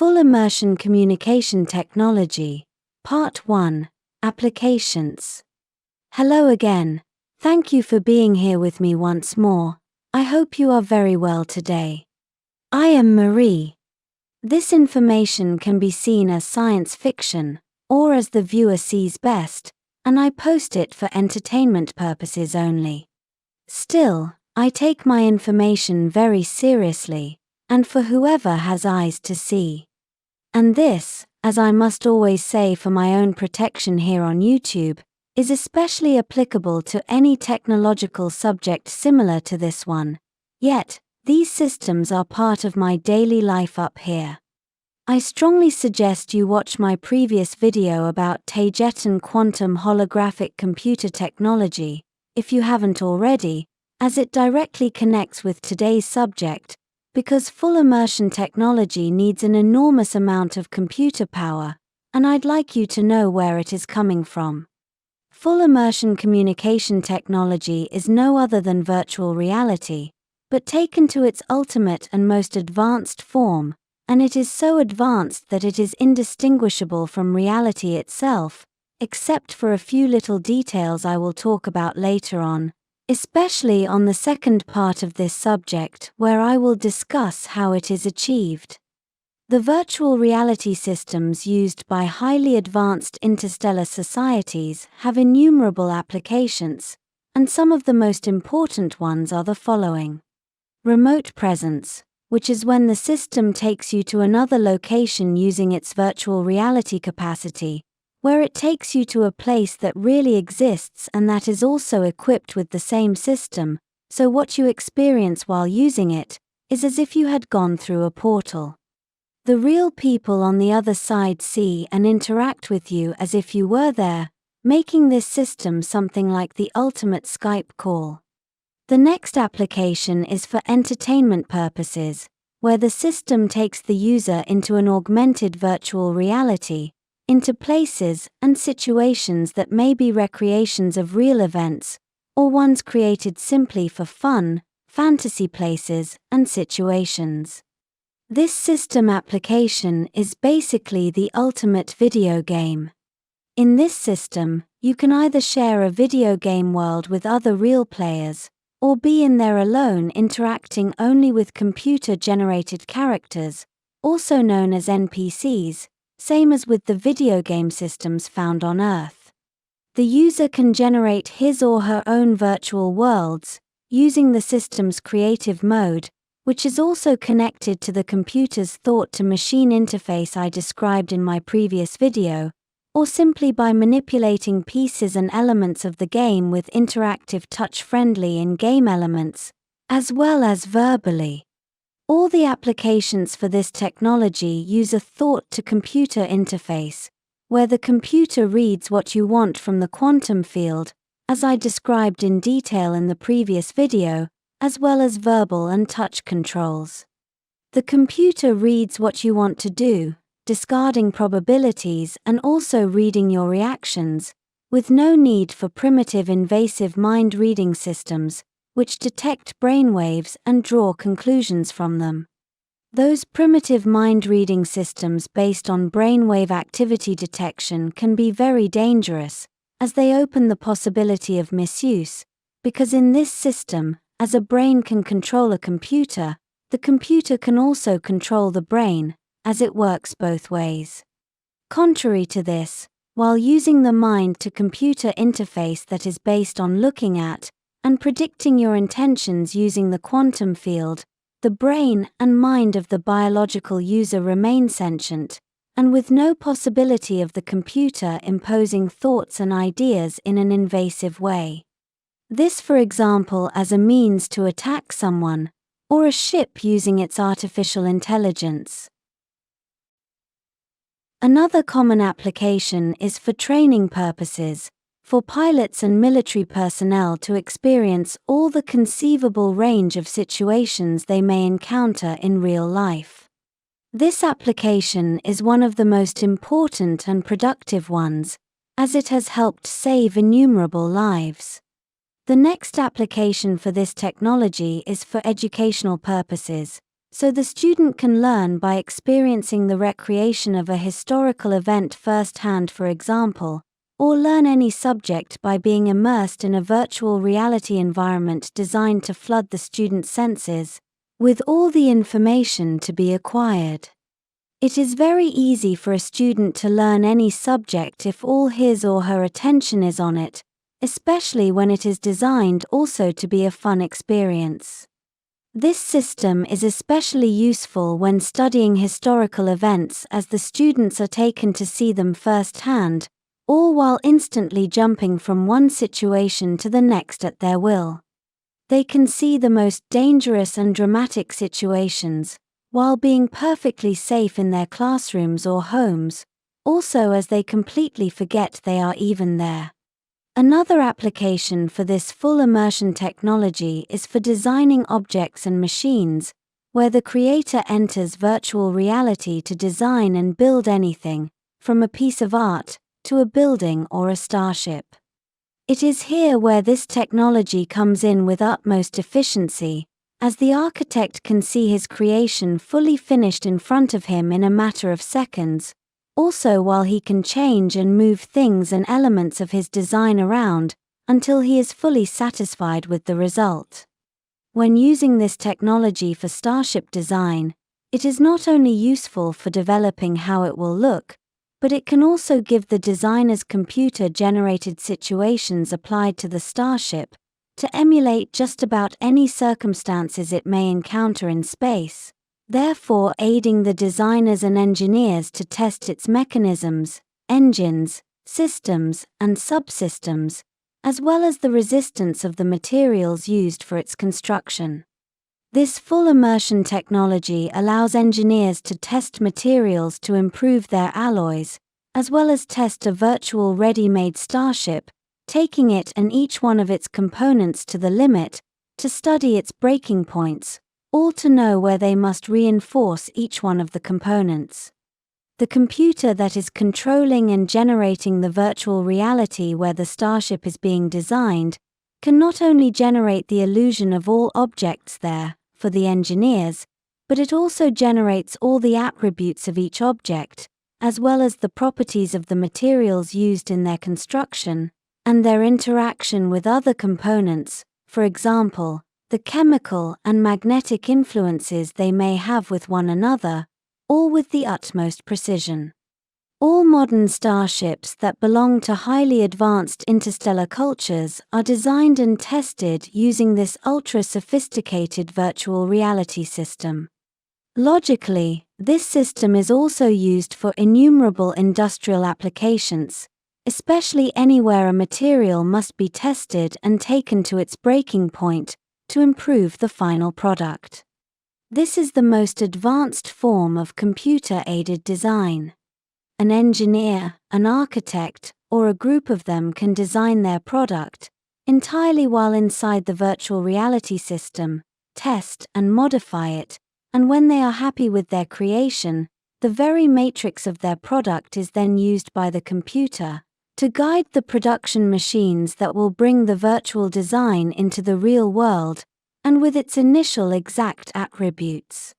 Full Immersion Communication Technology, Part 1, Applications. Hello again. Thank you for being here with me once more. I hope you are very well today. I am Marie. This information can be seen as science fiction, or as the viewer sees best, and I post it for entertainment purposes only. Still, I take my information very seriously, and for whoever has eyes to see. And this, as I must always say for my own protection here on YouTube, is especially applicable to any technological subject similar to this one. Yet, these systems are part of my daily life up here. I strongly suggest you watch my previous video about Taygeta quantum holographic computer technology, if you haven't already, as it directly connects with today's subject, because full immersion technology needs an enormous amount of computer power, and I'd like you to know where it is coming from. Full immersion communication technology is no other than virtual reality, but taken to its ultimate and most advanced form, and it is so advanced that it is indistinguishable from reality itself, except for a few little details I will talk about later on, especially on the second part of this subject where I will discuss how it is achieved. The virtual reality systems used by highly advanced interstellar societies have innumerable applications, and some of the most important ones are the following. Remote presence, which is when the system takes you to another location using its virtual reality capacity, where it takes you to a place that really exists and that is also equipped with the same system, so what you experience while using it is as if you had gone through a portal. The real people on the other side see and interact with you as if you were there, making this system something like the ultimate Skype call. The next application is for entertainment purposes, where the system takes the user into an augmented virtual reality, into places and situations that may be recreations of real events, or ones created simply for fun, fantasy places and situations. This system application is basically the ultimate video game. In this system, you can either share a video game world with other real players, or be in there alone interacting only with computer-generated characters, also known as NPCs, same as with the video game systems found on Earth. The user can generate his or her own virtual worlds, using the system's creative mode, which is also connected to the computer's thought-to-machine interface I described in my previous video, or simply by manipulating pieces and elements of the game with interactive touch-friendly in-game elements, as well as verbally. All the applications for this technology use a thought-to-computer interface, where the computer reads what you want from the quantum field, as I described in detail in the previous video, as well as verbal and touch controls. The computer reads what you want to do, discarding probabilities and also reading your reactions, with no need for primitive invasive mind-reading systems, which detect brainwaves and draw conclusions from them. Those primitive mind-reading systems based on brainwave activity detection can be very dangerous, as they open the possibility of misuse, because in this system, as a brain can control a computer, the computer can also control the brain, as it works both ways. Contrary to this, while using the mind-to-computer interface that is based on looking at and predicting your intentions using the quantum field, the brain and mind of the biological user remain sentient, and with no possibility of the computer imposing thoughts and ideas in an invasive way. This, for example, as a means to attack someone, or a ship using its artificial intelligence. Another common application is for training purposes, for pilots and military personnel to experience all the conceivable range of situations they may encounter in real life. This application is one of the most important and productive ones, as it has helped save innumerable lives. The next application for this technology is for educational purposes, So the student can learn by experiencing the recreation of a historical event firsthand, for example, or learn any subject by being immersed in a virtual reality environment designed to flood the student's senses with all the information to be acquired. It is very easy for a student to learn any subject if all his or her attention is on it, especially when it is designed also to be a fun experience. This system is especially useful when studying historical events, as the students are taken to see them firsthand, all while instantly jumping from one situation to the next at their will. They can see the most dangerous and dramatic situations, while being perfectly safe in their classrooms or homes, also as they completely forget they are even there. Another application for this full immersion technology is for designing objects and machines, where the creator enters virtual reality to design and build anything, from a piece of art to a building or a starship. It is here where this technology comes in with utmost efficiency, as the architect can see his creation fully finished in front of him in a matter of seconds, also while he can change and move things and elements of his design around until he is fully satisfied with the result. When using this technology for starship design, it is not only useful for developing how it will look, but it can also give the designer's computer-generated situations applied to the starship to emulate just about any circumstances it may encounter in space, therefore aiding the designers and engineers to test its mechanisms, engines, systems, and subsystems, as well as the resistance of the materials used for its construction. This full immersion technology allows engineers to test materials to improve their alloys, as well as test a virtual ready-made starship, taking it and each one of its components to the limit, to study its breaking points, all to know where they must reinforce each one of the components. The computer that is controlling and generating the virtual reality where the starship is being designed can not only generate the illusion of all objects there, for the engineers, but it also generates all the attributes of each object, as well as the properties of the materials used in their construction, and their interaction with other components, for example, the chemical and magnetic influences they may have with one another, all with the utmost precision. All modern starships that belong to highly advanced interstellar cultures are designed and tested using this ultra-sophisticated virtual reality system. Logically, this system is also used for innumerable industrial applications, especially anywhere a material must be tested and taken to its breaking point to improve the final product. This is the most advanced form of computer-aided design. An engineer, an architect, or a group of them can design their product entirely while inside the virtual reality system, test and modify it, and when they are happy with their creation, the very matrix of their product is then used by the computer to guide the production machines that will bring the virtual design into the real world, and with its initial exact attributes.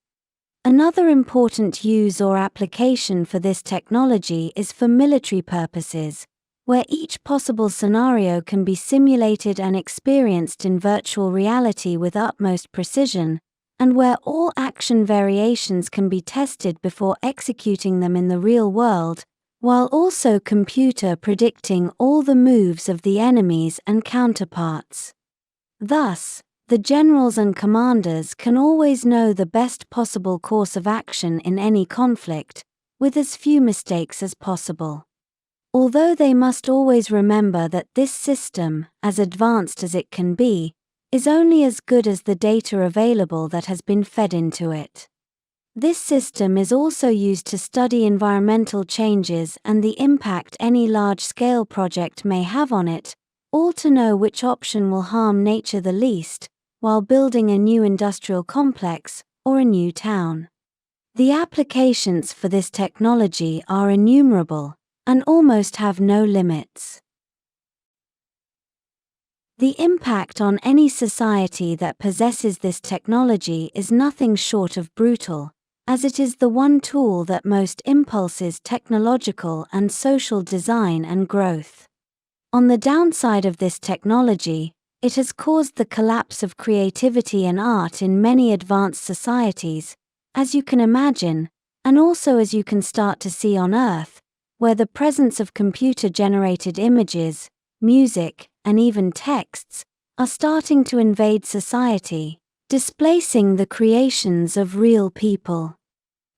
Another important use or application for this technology is for military purposes, where each possible scenario can be simulated and experienced in virtual reality with utmost precision, and where all action variations can be tested before executing them in the real world, while also computer predicting all the moves of the enemies and counterparts. Thus, the generals and commanders can always know the best possible course of action in any conflict, with as few mistakes as possible. Although they must always remember that this system, as advanced as it can be, is only as good as the data available that has been fed into it. This system is also used to study environmental changes and the impact any large-scale project may have on it, all to know which option will harm nature the least, while building a new industrial complex or a new town. The applications for this technology are innumerable and almost have no limits. The impact on any society that possesses this technology is nothing short of brutal, as it is the one tool that most impulses technological and social design and growth. On the downside of this technology, it has caused the collapse of creativity and art in many advanced societies, as you can imagine, and also as you can start to see on Earth, where the presence of computer-generated images, music, and even texts are starting to invade society, displacing the creations of real people.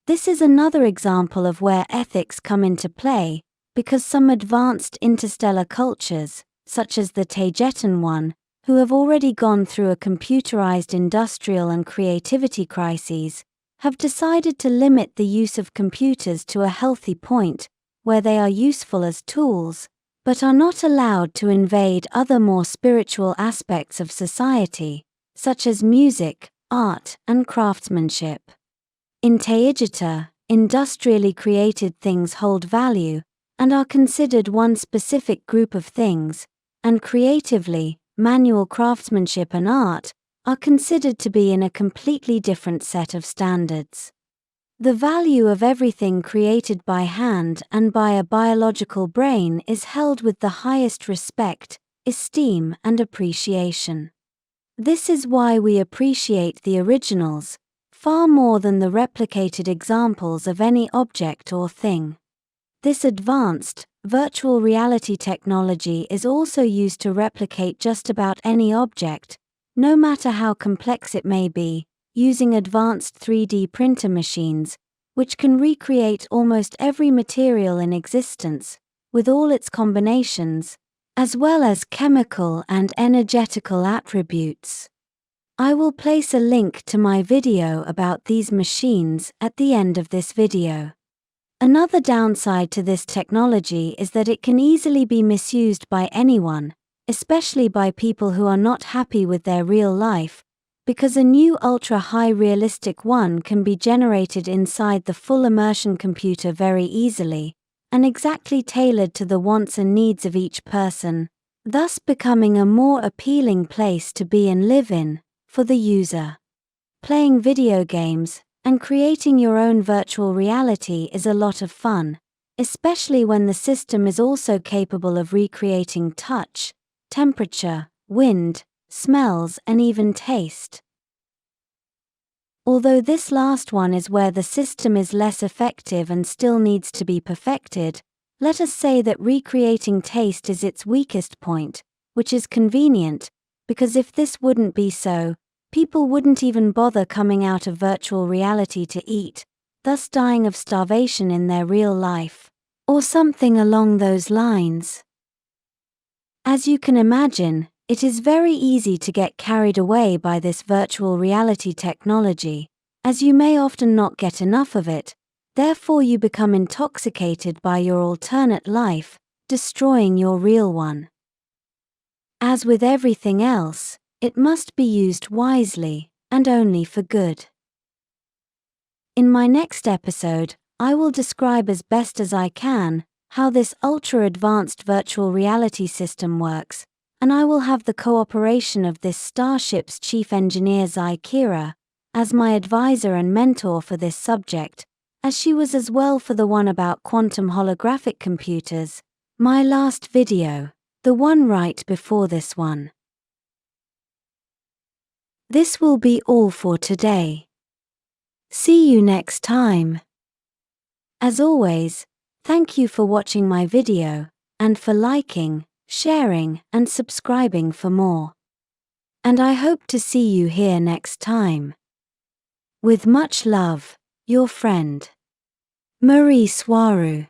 This is another example of where ethics come into play, because some advanced interstellar cultures, such as the Taygetan one, who have already gone through a computerized industrial and creativity crises, have decided to limit the use of computers to a healthy point, where they are useful as tools, but are not allowed to invade other more spiritual aspects of society, such as music, art, and craftsmanship. In Taygeta, industrially created things hold value, and are considered one specific group of things, and creatively, manual craftsmanship and art are considered to be in a completely different set of standards. The value of everything created by hand and by a biological brain is held with the highest respect, esteem, and appreciation. This is why we appreciate the originals, far more than the replicated examples of any object or thing. This advanced, virtual reality technology is also used to replicate just about any object, no matter how complex it may be, using advanced 3D printer machines, which can recreate almost every material in existence, with all its combinations, as well as chemical and energetical attributes. I will place a link to my video about these machines at the end of this video. Another downside to this technology is that it can easily be misused by anyone, especially by people who are not happy with their real life, because a new ultra-high realistic one can be generated inside the full immersion computer very easily, and exactly tailored to the wants and needs of each person, thus becoming a more appealing place to be and live in, for the user. Playing video games and creating your own virtual reality is a lot of fun, especially when the system is also capable of recreating touch, temperature, wind, smells, and even taste. Although this last one is where the system is less effective and still needs to be perfected, let us say that recreating taste is its weakest point, which is convenient, because if this wouldn't be so, people wouldn't even bother coming out of virtual reality to eat, thus dying of starvation in their real life, or something along those lines. As you can imagine, it is very easy to get carried away by this virtual reality technology, as you may often not get enough of it, therefore you become intoxicated by your alternate life, destroying your real one. As with everything else, it must be used wisely, and only for good. In my next episode, I will describe as best as I can how this ultra-advanced virtual reality system works, and I will have the cooperation of this starship's chief engineer Kira as my advisor and mentor for this subject, as she was as well for the one about quantum holographic computers, my last video, the one right before this one. This will be all for today. See you next time. As always, thank you for watching my video, and for liking, sharing, and subscribing for more. And I hope to see you here next time. With much love, your friend, Mari Swaruu.